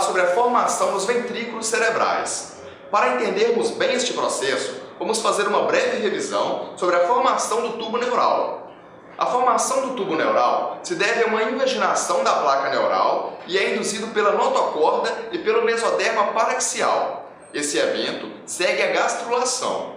sobre a formação dos ventrículos cerebrais. Para entendermos bem este processo, vamos fazer uma breve revisão sobre a formação do tubo neural. A formação do tubo neural se deve a uma invaginação da placa neural e é induzido pela notocorda e pelo mesoderma paraxial. Esse evento segue a gastrulação.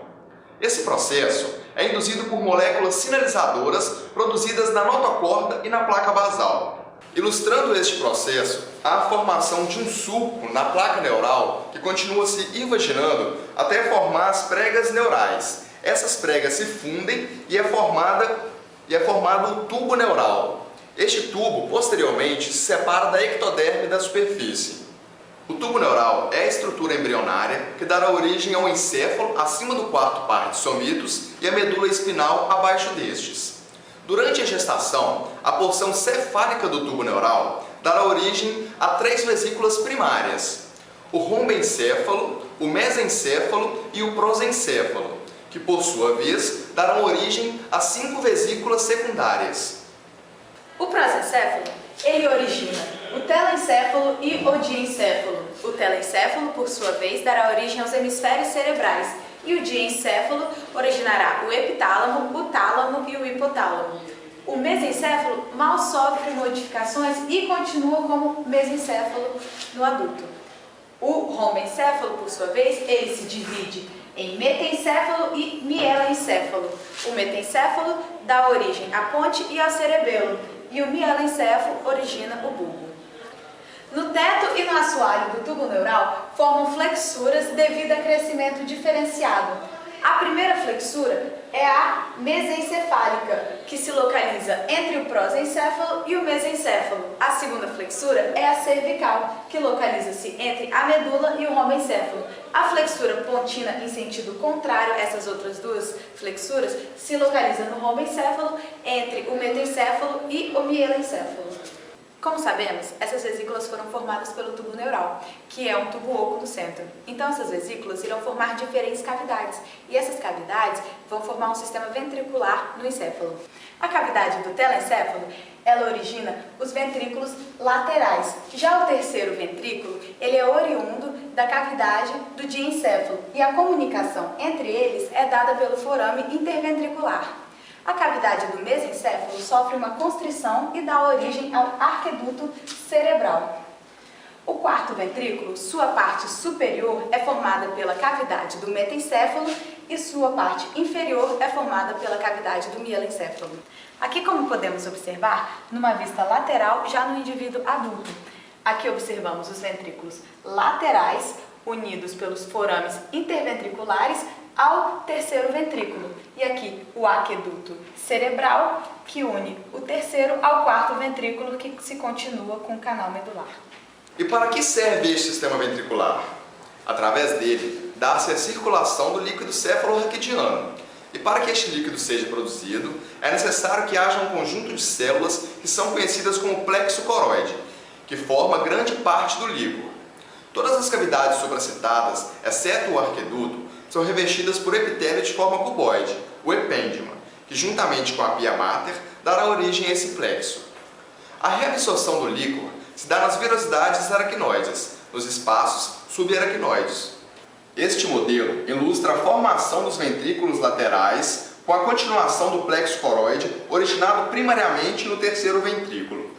Esse processo é induzido por moléculas sinalizadoras produzidas na notocorda e na placa basal. Ilustrando este processo, há a formação de um surco na placa neural que continua se invaginando até formar as pregas neurais. Essas pregas se fundem e é formado o tubo neural. Este tubo, posteriormente, se separa da ectoderme da superfície. O tubo neural é a estrutura embrionária que dará origem ao encéfalo acima do quarto par de somitos e a medula espinal abaixo destes. Durante a gestação, a porção cefálica do tubo neural dará origem a 3 vesículas primárias: o rombencéfalo, o mesencéfalo e o prosencéfalo, que por sua vez darão origem a 5 vesículas secundárias. O prosencéfalo, ele origina o telencéfalo e o diencéfalo. O telencéfalo, por sua vez, dará origem aos hemisférios cerebrais e o diencéfalo originará o epitálamo, o tálamo e o hipotálamo. O mesencéfalo mal sofre modificações e continua como mesencéfalo no adulto. O rombencéfalo, por sua vez, ele se divide em metencéfalo e mielencéfalo. O metencéfalo dá origem à ponte e ao cerebelo, e o mielencéfalo origina o bulbo. No teto e no assoalho do tubo neural formam flexuras devido a crescimento diferenciado. A primeira flexura é a mesencefálica, que se localiza entre o prosencéfalo e o mesencéfalo. A segunda flexura é a cervical, que localiza-se entre a medula e o rombencéfalo. A flexura pontina em sentido contrário a essas outras duas flexuras se localiza no rombencéfalo, entre o metencéfalo e o mielencéfalo. Como sabemos, essas vesículas foram formadas pelo tubo neural, que é um tubo oco no centro. Então essas vesículas irão formar diferentes cavidades, e essas cavidades vão formar um sistema ventricular no encéfalo. A cavidade do telencéfalo, ela origina os ventrículos laterais. Já o terceiro ventrículo, ele é oriundo da cavidade do diencéfalo, e a comunicação entre eles é dada pelo forame interventricular. A cavidade do mesencéfalo sofre uma constrição e dá origem ao arqueduto cerebral. O quarto ventrículo, sua parte superior é formada pela cavidade do metencéfalo e sua parte inferior é formada pela cavidade do mielencéfalo. Aqui, como podemos observar, numa vista lateral já no indivíduo adulto. Aqui observamos os ventrículos laterais unidos pelos forames interventriculares ao terceiro ventrículo. E aqui o aqueduto cerebral, que une o terceiro ao quarto ventrículo, que se continua com o canal medular. E para que serve este sistema ventricular? Através dele, dá-se a circulação do líquido cefalorraquidiano. E para que este líquido seja produzido, é necessário que haja um conjunto de células que são conhecidas como plexo coroide, que forma grande parte do líquor. Todas as cavidades supracitadas, exceto o arqueduto, são revestidas por epitélio de forma cuboide, o epêndima, que juntamente com a pia mater dará origem a esse plexo. A reabsorção do líquor se dá nas virosidades aracnoides, nos espaços subaracnoides. Este modelo ilustra a formação dos ventrículos laterais com a continuação do plexo coroide, originado primariamente no terceiro ventrículo.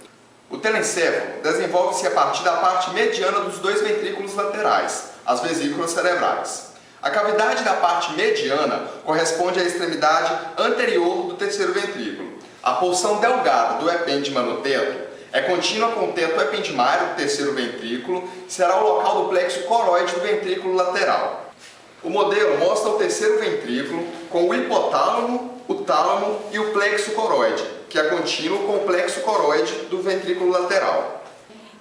O telencéfalo desenvolve-se a partir da parte mediana dos 2 ventrículos laterais, as vesículas cerebrais. A cavidade da parte mediana corresponde à extremidade anterior do terceiro ventrículo. A porção delgada do epêndima no teto é contínua com o teto ependimário do terceiro ventrículo, que será o local do plexo coroide do ventrículo lateral. O modelo mostra o terceiro ventrículo com o hipotálamo, o tálamo e o plexo coroide, que é contínuo com o plexo coroide do ventrículo lateral.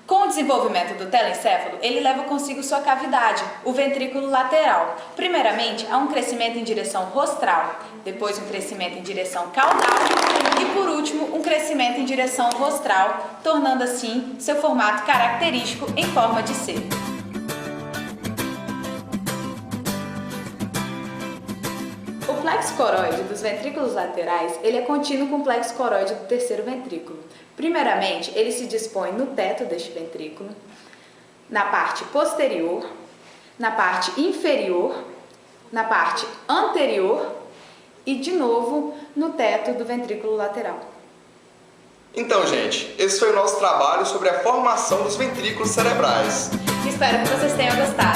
Com o desenvolvimento do telencéfalo, ele leva consigo sua cavidade, o ventrículo lateral. Primeiramente, há um crescimento em direção rostral, depois um crescimento em direção caudal e, por último, um crescimento em direção rostral, tornando assim seu formato característico em forma de C. O plexo coroide dos ventrículos laterais, ele é contínuo com o plexo coroide do terceiro ventrículo. Primeiramente, ele se dispõe no teto deste ventrículo. na parte posterior, na parte inferior, na parte anterior e, de novo, no teto do ventrículo lateral. Então, gente, esse foi o nosso trabalho sobre a formação dos ventrículos cerebrais. Espero que vocês tenham gostado.